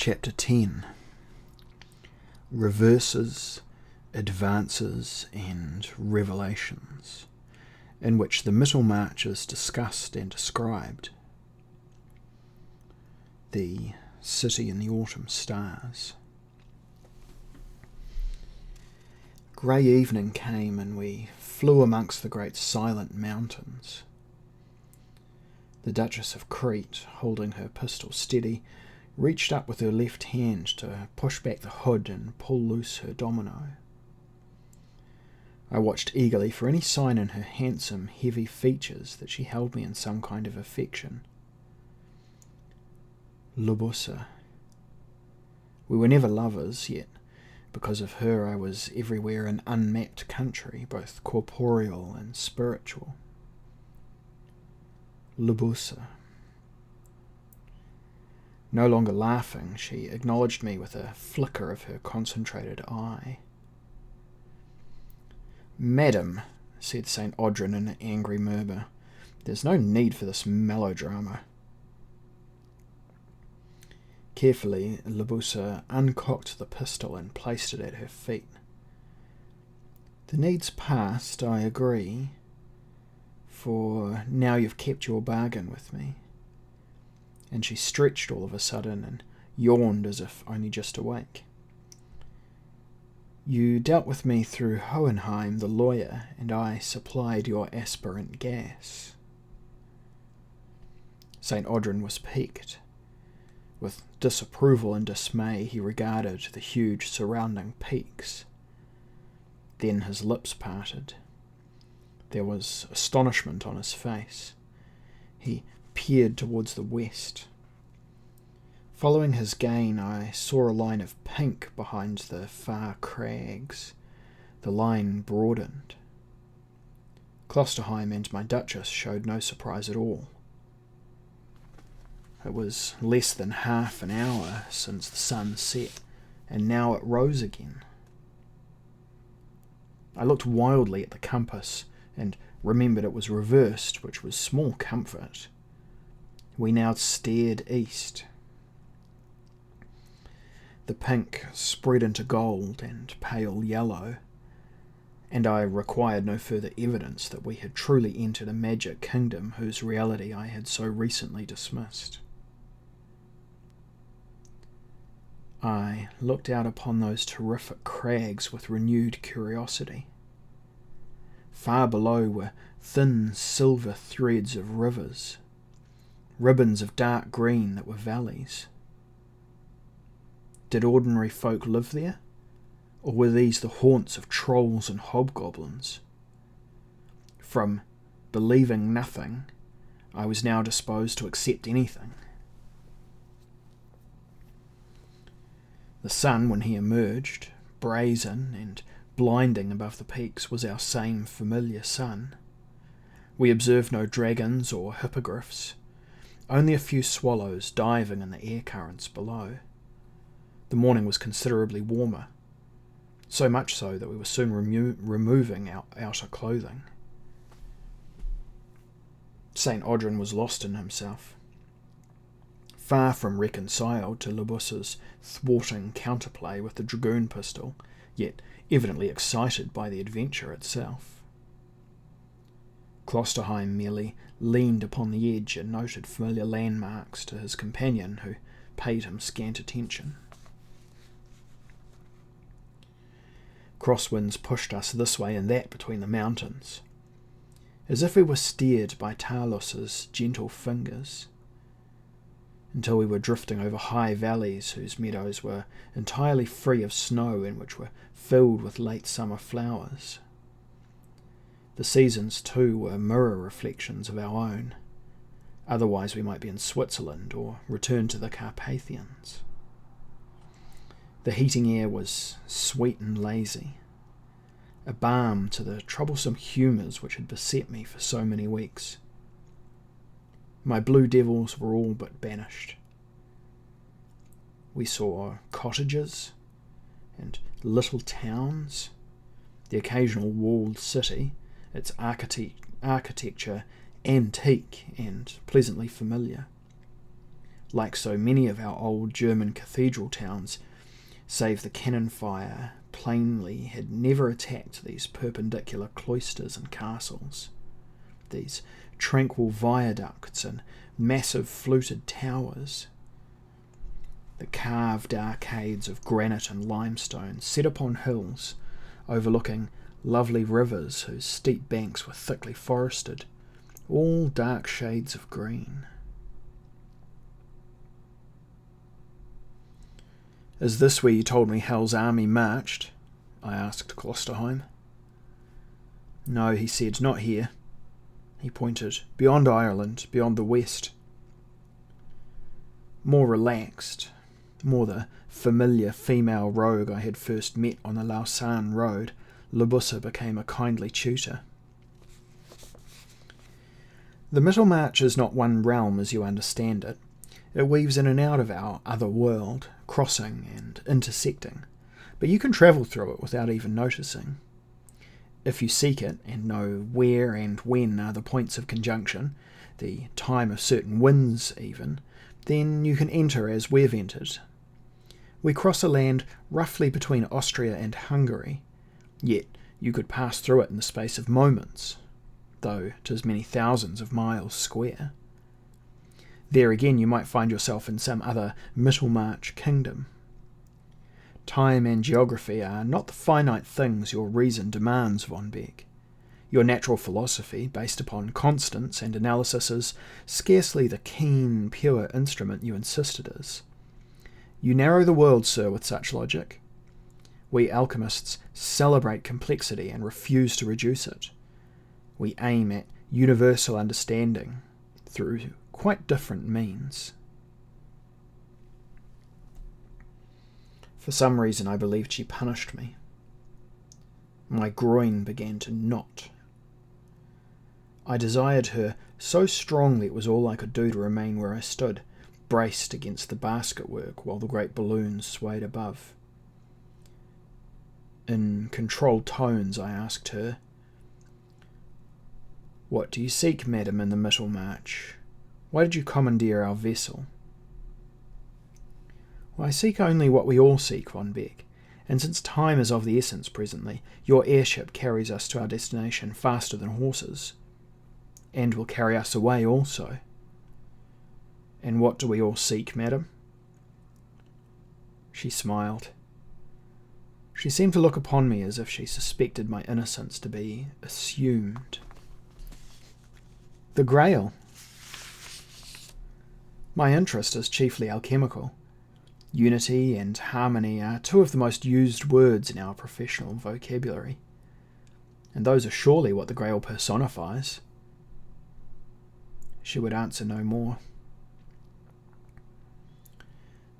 Chapter 10. Reverses, Advances and Revelations, in which the Middlemarch is discussed and described. The City in the Autumn Stars. Grey evening came and we flew amongst the great silent mountains. The Duchess of Crete, holding her pistol steady, reached up with her left hand to push back the hood and pull loose her domino. I watched eagerly for any sign in her handsome, heavy features that she held me in some kind of affection. Libussa. We were never lovers, yet because of her I was everywhere in unmapped country, both corporeal and spiritual. Libussa. No longer laughing, she acknowledged me with a flicker of her concentrated eye. "Madam," said St. Audrin in an angry murmur, "there's no need for this melodrama." Carefully, Libussa uncocked the pistol and placed it at her feet. "The need's past, I agree, for now you've kept your bargain with me." And she stretched all of a sudden and yawned as if only just awake. "You dealt with me through Hohenheim, the lawyer, and I supplied your aspirant gas." St. Audrin was piqued. With disapproval and dismay he regarded the huge surrounding peaks. Then his lips parted. There was astonishment on his face. He peered towards the west. Following his gaze, I saw a line of pink behind the far crags. The line broadened. Klosterheim and my Duchess showed no surprise at all. It was less than half an hour since the sun set, and now it rose again. I looked wildly at the compass, and remembered it was reversed, which was small comfort. We now stared east. The pink spread into gold and pale yellow, and I required no further evidence that we had truly entered a magic kingdom whose reality I had so recently dismissed. I looked out upon those terrific crags with renewed curiosity. Far below were thin silver threads of rivers, ribbons of dark green that were valleys. Did ordinary folk live there, or were these the haunts of trolls and hobgoblins? From believing nothing, I was now disposed to accept anything. The sun, when he emerged, brazen and blinding above the peaks, was our same familiar sun. We observed no dragons or hippogriffs, only a few swallows diving in the air currents below. The morning was considerably warmer, so much so that we were soon removing our outer clothing. St. Audrin was lost in himself. Far from reconciled to Libussa's thwarting counterplay with the dragoon pistol, yet evidently excited by the adventure itself. Klosterheim merely leaned upon the edge and noted familiar landmarks to his companion, who paid him scant attention. Crosswinds pushed us this way and that between the mountains, as if we were steered by Talus's gentle fingers, until we were drifting over high valleys whose meadows were entirely free of snow and which were filled with late summer flowers. The seasons, too, were mirror reflections of our own. Otherwise we might be in Switzerland or return to the Carpathians. The heating air was sweet and lazy, a balm to the troublesome humours which had beset me for so many weeks. My blue devils were all but banished. We saw cottages and little towns, the occasional walled city, its architecture antique and pleasantly familiar. like so many of our old German cathedral towns, save the cannon fire plainly had never attacked these perpendicular cloisters and castles, these tranquil viaducts and massive fluted towers, the carved arcades of granite and limestone set upon hills overlooking lovely rivers whose steep banks were thickly forested, all dark shades of green. "Is this where you told me Hell's army marched?" I asked Klosterheim. "No," he said, "not here." He pointed. "Beyond Ireland, beyond the west." More relaxed, more the familiar female rogue I had first met on the Lausanne road, Libussa became a kindly tutor. "The Mittelmarch is not one realm as you understand it. It weaves in and out of our other world, crossing and intersecting, but you can travel through it without even noticing. If you seek it and know where and when are the points of conjunction, the time of certain winds even, then you can enter as we've entered. We cross a land roughly between Austria and Hungary, yet you could pass through it in the space of moments, though 'tis many thousands of miles square. There again you might find yourself in some other Mittelmarch kingdom. Time and geography are not the finite things your reason demands, von Beck. Your natural philosophy, based upon constants and analysis, is scarcely the keen, pure instrument you insist it is. You narrow the world, sir, with such logic. We alchemists celebrate complexity and refuse to reduce it. We aim at universal understanding through quite different means." For some reason I believed she punished me. My groin began to knot. I desired her so strongly it was all I could do to remain where I stood, braced against the basket-work while the great balloons swayed above. In controlled tones I asked her, "What do you seek, madam, in the Mittelmarch? Why did you commandeer our vessel?" "Well, I seek only what we all seek, von Beck, and since time is of the essence presently, your airship carries us to our destination faster than horses, and will carry us away also." "And what do we all seek, madam?" She smiled. She seemed to look upon me as if she suspected my innocence to be assumed. "The Grail. My interest is chiefly alchemical. Unity and harmony are two of the most used words in our professional vocabulary, and those are surely what the Grail personifies." She would answer no more.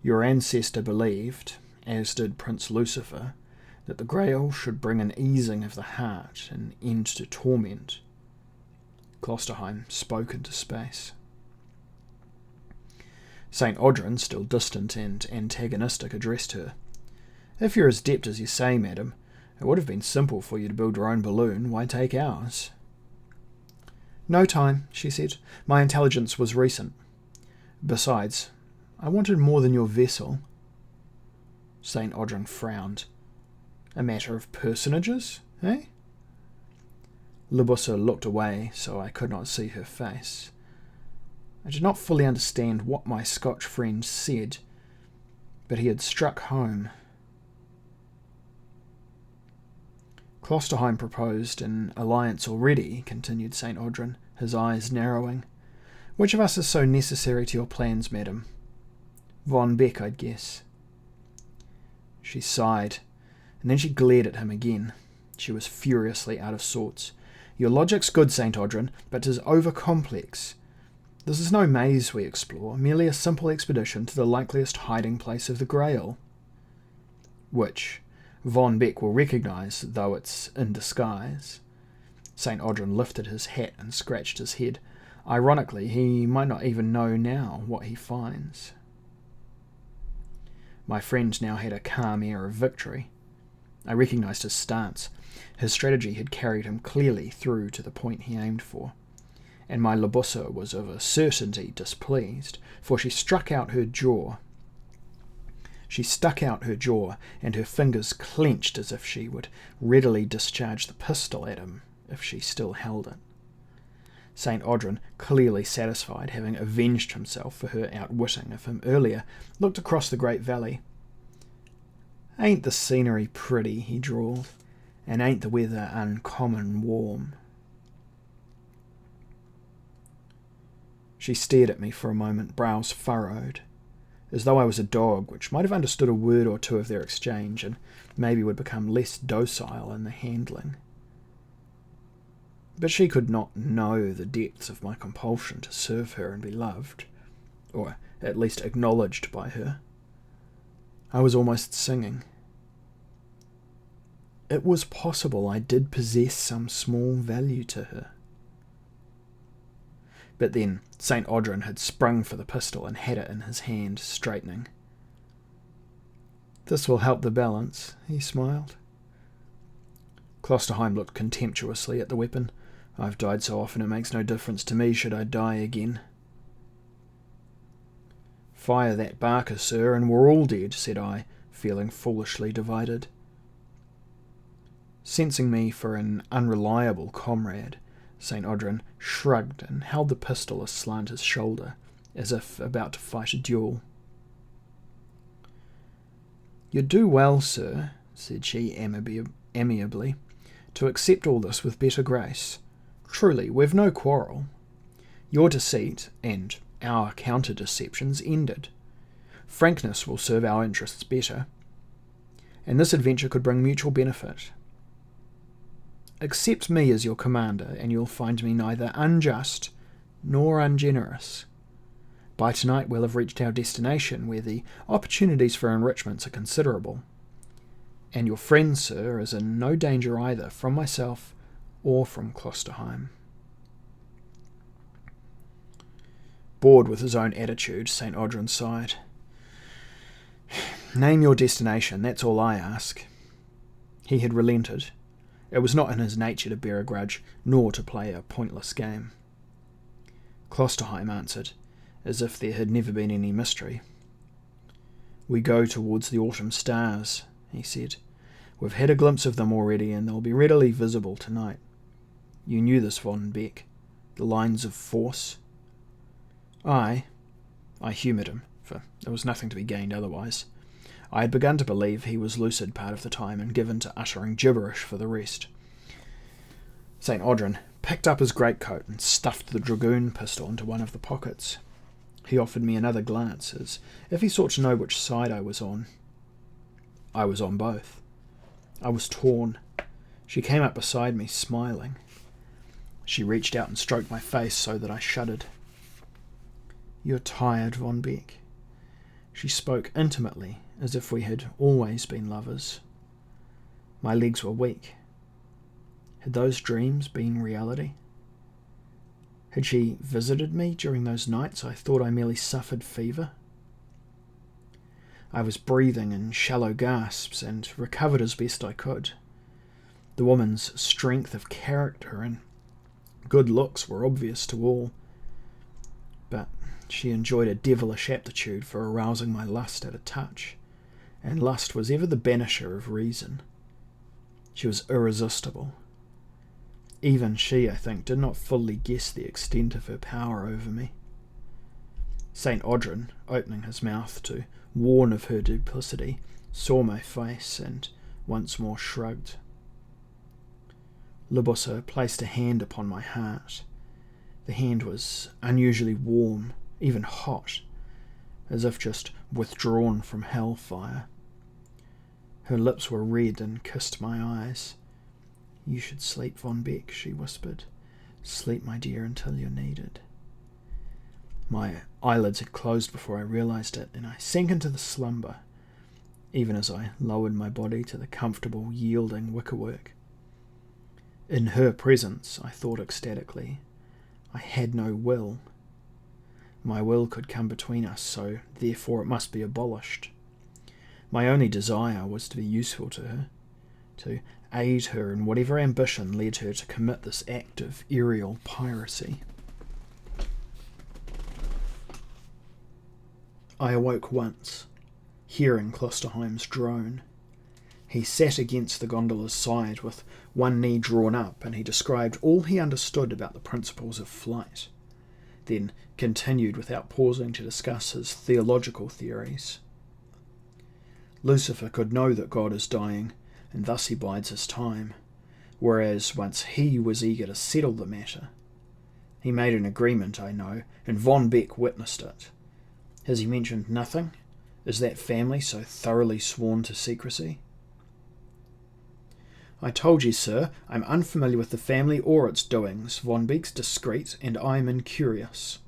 "Your ancestor believed, as did Prince Lucifer, that the Grail should bring an easing of the heart, an end to torment." Klosterheim spoke into space. St. Audrin, still distant and antagonistic, addressed her. "If you're as adept as you say, madam, it would have been simple for you to build your own balloon. Why take ours?" "No time," she said. "My intelligence was recent. Besides, I wanted more than your vessel." St. Audrin frowned. "A matter of personages, eh?" Libussa looked away, so I could not see her face. I did not fully understand what my Scotch friend said, but he had struck home. "Klosterheim proposed an alliance already," continued St. Audrin, his eyes narrowing. "Which of us is so necessary to your plans, madam? Von Beck, I'd guess." She sighed, and then she glared at him again. She was furiously out of sorts. "Your logic's good, St. Audrin, but 'tis over-complex. This is no maze we explore, merely a simple expedition to the likeliest hiding place of the Grail. Which Von Beck will recognise, though it's in disguise." St. Audrin lifted his hat and scratched his head. Ironically, he might not even know now what he finds. My friend now had a calm air of victory. I recognised his stance. His strategy had carried him clearly through to the point he aimed for. and my Libussa was of a certainty displeased, for she stuck out her jaw, and her fingers clenched as if she would readily discharge the pistol at him if she still held it. St. Audrin, clearly satisfied, having avenged himself for her outwitting of him earlier, looked across the great valley. "Ain't the scenery pretty?" he drawled, "and ain't the weather uncommon warm?" She stared at me for a moment, brows furrowed, as though I was a dog which might have understood a word or two of their exchange and maybe would become less docile in the handling. But she could not know the depths of my compulsion to serve her and be loved, or at least acknowledged by her. I was almost singing. It was possible I did possess some small value to her. But then St. Audrin had sprung for the pistol and had it in his hand, straightening. "This will help the balance," he smiled. Klosterheim looked contemptuously at the weapon. "I've died so often it makes no difference to me should I die again." "Fire that Barker, sir, and we're all dead," said I, feeling foolishly divided. Sensing me for an unreliable comrade, St. Audrin shrugged and held the pistol aslant his shoulder, as if about to fight a duel. "You'd do well, sir," said she amiably, "to accept all this with better grace. Truly, we've no quarrel. Your deceit, and our counter-deceptions, ended. Frankness will serve our interests better, and this adventure could bring mutual benefit. Accept me as your commander, and you'll find me neither unjust nor ungenerous. By tonight we'll have reached our destination, where the opportunities for enrichments are considerable. And your friend, sir, is in no danger either from myself or from Klosterheim." Bored with his own attitude, St. Audrin sighed. "Name your destination, that's all I ask." He had relented. It was not in his nature to bear a grudge, nor to play a pointless game. Klosterheim answered, as if there had never been any mystery. "We go towards the autumn stars," he said. "We've had a glimpse of them already, and they'll be readily visible tonight. You knew this, Von Beck, the lines of force?" I humoured him, for there was nothing to be gained otherwise. I had begun to believe he was lucid part of the time and given to uttering gibberish for the rest. St. Audrin picked up his greatcoat and stuffed the dragoon pistol into one of the pockets. He offered me another glance, as if he sought to know which side I was on. I was on both. I was torn. She came up beside me, smiling. She reached out and stroked my face so that I shuddered. "You're tired, Von Beck." She spoke intimately, as if we had always been lovers. My legs were weak. Had those dreams been reality? Had she visited me during those nights I thought I merely suffered fever? I was breathing in shallow gasps and recovered as best I could. The woman's strength of character and good looks were obvious to all, but she enjoyed a devilish aptitude for arousing my lust at a touch, and lust was ever the banisher of reason. She was irresistible. Even she, I think, did not fully guess the extent of her power over me. St. Audrin, opening his mouth to warn of her duplicity, saw my face and once more shrugged. Libussa placed a hand upon my heart. The hand was unusually warm, even hot, as if just withdrawn from hellfire. Her lips were red and kissed my eyes. "You should sleep, Von Beck," she whispered. "Sleep, my dear, until you're needed." My eyelids had closed before I realized it, and I sank into the slumber, even as I lowered my body to the comfortable, yielding wickerwork. In her presence, I thought ecstatically, I had no will. My will could come between us, so therefore it must be abolished. My only desire was to be useful to her, to aid her in whatever ambition led her to commit this act of aerial piracy. I awoke once, hearing Klosterheim's drone. He sat against the gondola's side with one knee drawn up, and he described all he understood about the principles of flight, then continued without pausing to discuss his theological theories. Lucifer could know that God is dying, and thus he bides his time, whereas once he was eager to settle the matter. He made an agreement, I know, and von Beck witnessed it. Has he mentioned nothing? Is that family so thoroughly sworn to secrecy? I told you, sir, I'm unfamiliar with the family or its doings. Von Beck's discreet, and I'm incurious.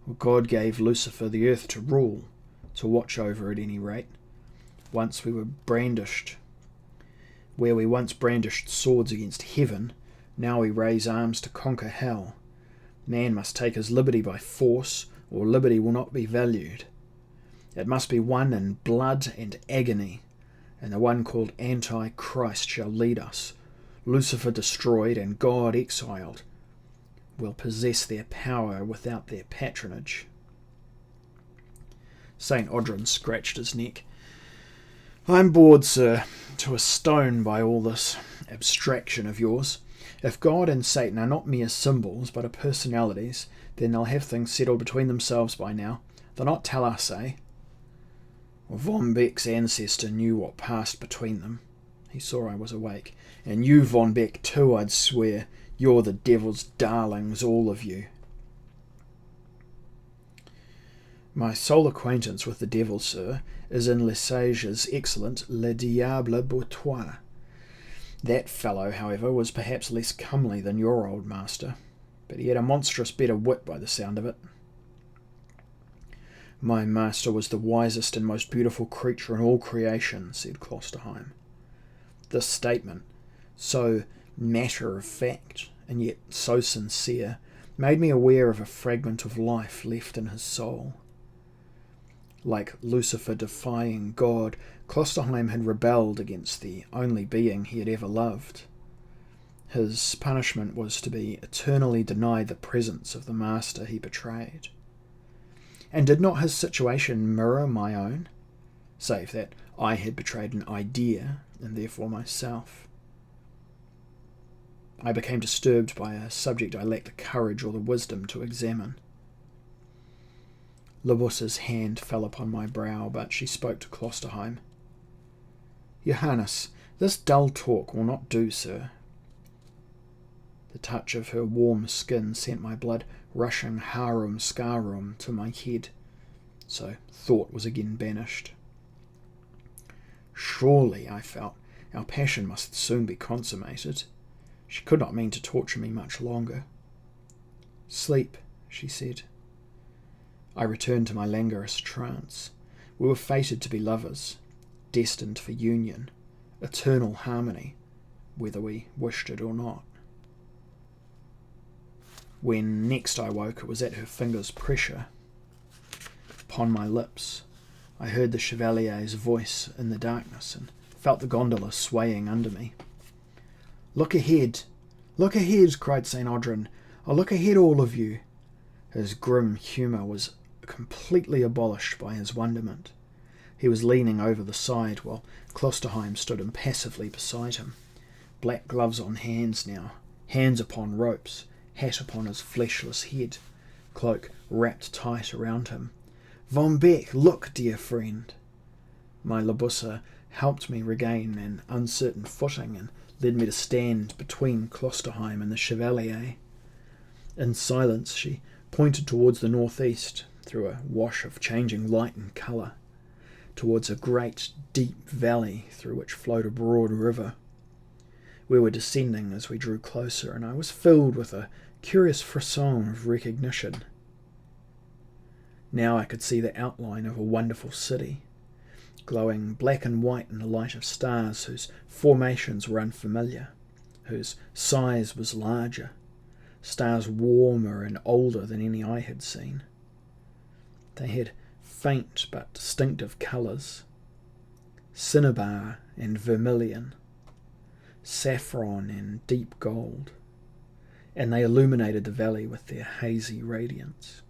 Well, God gave Lucifer the earth to rule, to watch over at any rate. Where we once brandished swords against heaven, now we raise arms to conquer hell. Man must take his liberty by force, or liberty will not be valued. It must be won in blood and agony, and the one called Antichrist shall lead us. Lucifer destroyed and God exiled will possess their power without their patronage. St. Audrin scratched his neck. I'm bored, sir, to a stone by all this abstraction of yours. If God and Satan are not mere symbols, but are personalities, then they'll have things settled between themselves by now. They'll not tell us, eh? Well, Von Beck's ancestor knew what passed between them. He saw I was awake. And you, Von Beck, too, I'd swear. You're the devil's darlings, all of you. My sole acquaintance with the devil, sir, is in Lesage's excellent Le Diable Bourtois. That fellow, however, was perhaps less comely than your old master, but he had a monstrous better wit by the sound of it. My master was the wisest and most beautiful creature in all creation, said Klosterheim. This statement, so matter-of-fact, and yet so sincere, made me aware of a fragment of life left in his soul. Like Lucifer defying God, Klosterheim had rebelled against the only being he had ever loved. His punishment was to be eternally denied the presence of the master he betrayed. And did not his situation mirror my own, save that I had betrayed an idea, and therefore myself? I became disturbed by a subject I lacked the courage or the wisdom to examine. Labussa's hand fell upon my brow, but she spoke to Klosterheim. Johannes, this dull talk will not do, sir. The touch of her warm skin sent my blood rushing harum scarum to my head, so thought was again banished. Surely, I felt, our passion must soon be consummated. She could not mean to torture me much longer. Sleep, she said. I returned to my languorous trance. We were fated to be lovers, destined for union, eternal harmony, whether we wished it or not. When next I woke, it was at her finger's pressure upon my lips. I heard the Chevalier's voice in the darkness and felt the gondola swaying under me. Look ahead! Look ahead! Cried St. Audrin. Oh, look ahead, all of you! His grim humour was completely abolished by his wonderment. He was leaning over the side while Klosterheim stood impassively beside him. Black gloves on hands now, hands upon ropes, hat upon his fleshless head, cloak wrapped tight around him. Von Beck, look, dear friend! My Labussa helped me regain an uncertain footing and led me to stand between Klosterheim and the Chevalier. In silence she pointed towards the northeast, through a wash of changing light and colour, towards a great deep valley through which flowed a broad river. We were descending as we drew closer, and I was filled with a curious frisson of recognition. Now I could see the outline of a wonderful city, glowing black and white in the light of stars whose formations were unfamiliar, whose size was larger, stars warmer and older than any I had seen. They had faint but distinctive colours, cinnabar and vermilion, saffron and deep gold, and they illuminated the valley with their hazy radiance.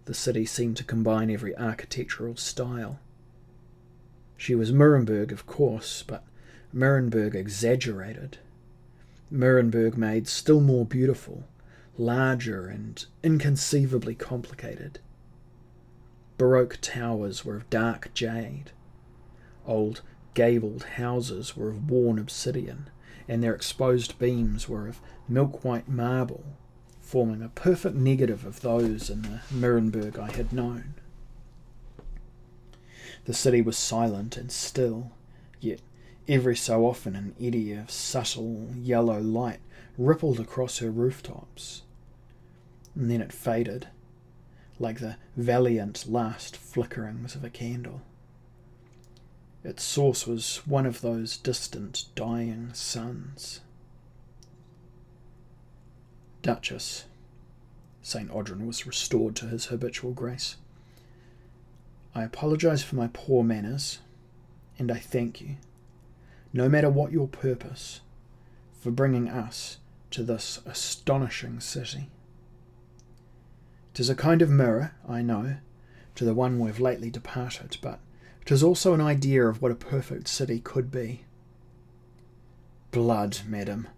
The city seemed to combine every architectural style. She was Nuremberg, of course, but Nuremberg exaggerated. Nuremberg made still more beautiful, larger and inconceivably complicated. Baroque towers were of dark jade. Old gabled houses were of worn obsidian, and their exposed beams were of milk-white marble, forming a perfect negative of those in the Nuremberg I had known. The city was silent and still, yet every so often an eddy of subtle yellow light rippled across her rooftops, and then it faded, like the valiant last flickerings of a candle. Its source was one of those distant dying suns. Duchess. St. Audrin was restored to his habitual grace. I apologize for my poor manners, and I thank you, no matter what your purpose, for bringing us to this astonishing city. 'Tis a kind of mirror, I know, to the one we've lately departed, but 'tis also an idea of what a perfect city could be. Blood, madam,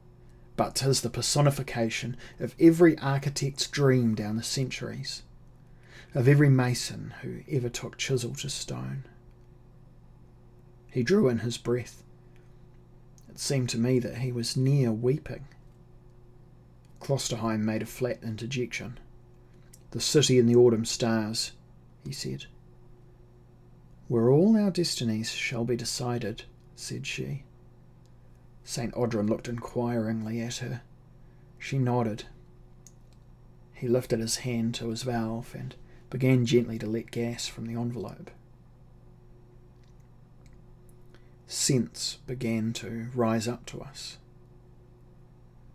but 'tis the personification of every architect's dream down the centuries, of every mason who ever took chisel to stone. He drew in his breath. It seemed to me that he was near weeping. Klosterheim made a flat interjection. "The city in the autumn stars," he said. "Where all our destinies shall be decided," said she. St. Audrin looked inquiringly at her. She nodded. He lifted his hand to his valve and began gently to let gas from the envelope. Scents began to rise up to us.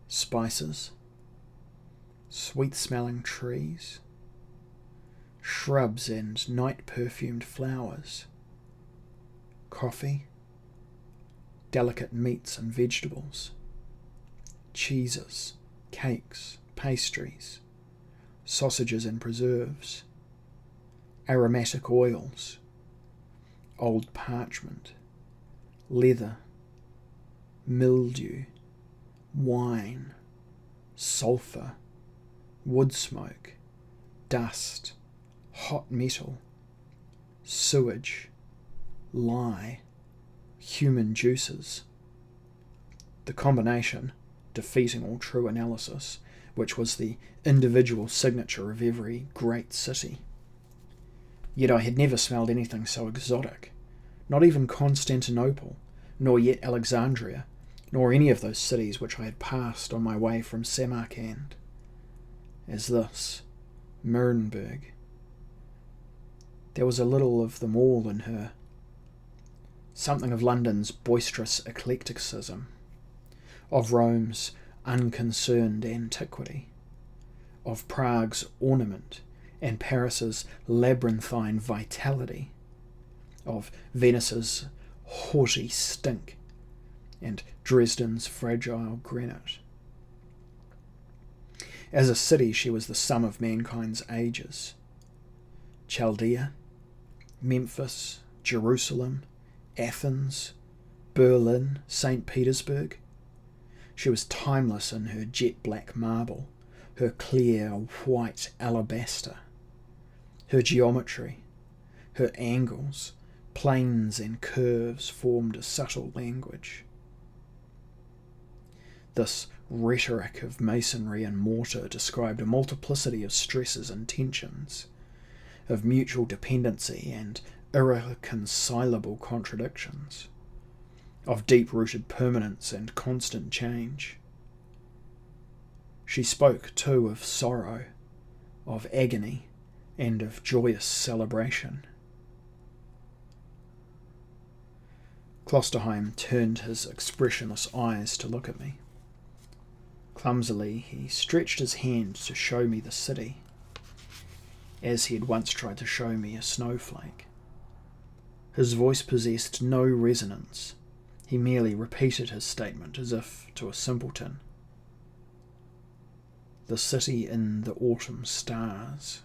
Spices, sweet-smelling trees, shrubs and night-perfumed flowers, coffee, delicate meats and vegetables, cheeses, cakes, pastries, sausages and preserves, aromatic oils, old parchment, leather, mildew, wine, sulphur, wood smoke, dust, hot metal, sewage, lye, human juices. The combination, defeating all true analysis, which was the individual signature of every great city. Yet I had never smelled anything so exotic, not even Constantinople, nor yet Alexandria, nor any of those cities which I had passed on my way from Samarkand, as this, Nuremberg. There was a little of them all in her. Something of London's boisterous eclecticism, of Rome's unconcerned antiquity, of Prague's ornament and Paris's labyrinthine vitality, of Venice's haughty stink and Dresden's fragile granite. As a city she was the sum of mankind's ages. Chaldea, Memphis, Jerusalem, Athens, Berlin, St. Petersburg. She was timeless in her jet-black marble, her clear white alabaster, her geometry, her angles, planes and curves formed a subtle language. This rhetoric of masonry and mortar described a multiplicity of stresses and tensions, of mutual dependency and irreconcilable contradictions, of deep-rooted permanence and constant change. She spoke, too, of sorrow, of agony, and of joyous celebration. Klosterheim turned his expressionless eyes to look at me. Clumsily, he stretched his hand to show me the city, as he had once tried to show me a snowflake. His voice possessed no resonance. He merely repeated his statement as if to a simpleton. The city in the autumn stars.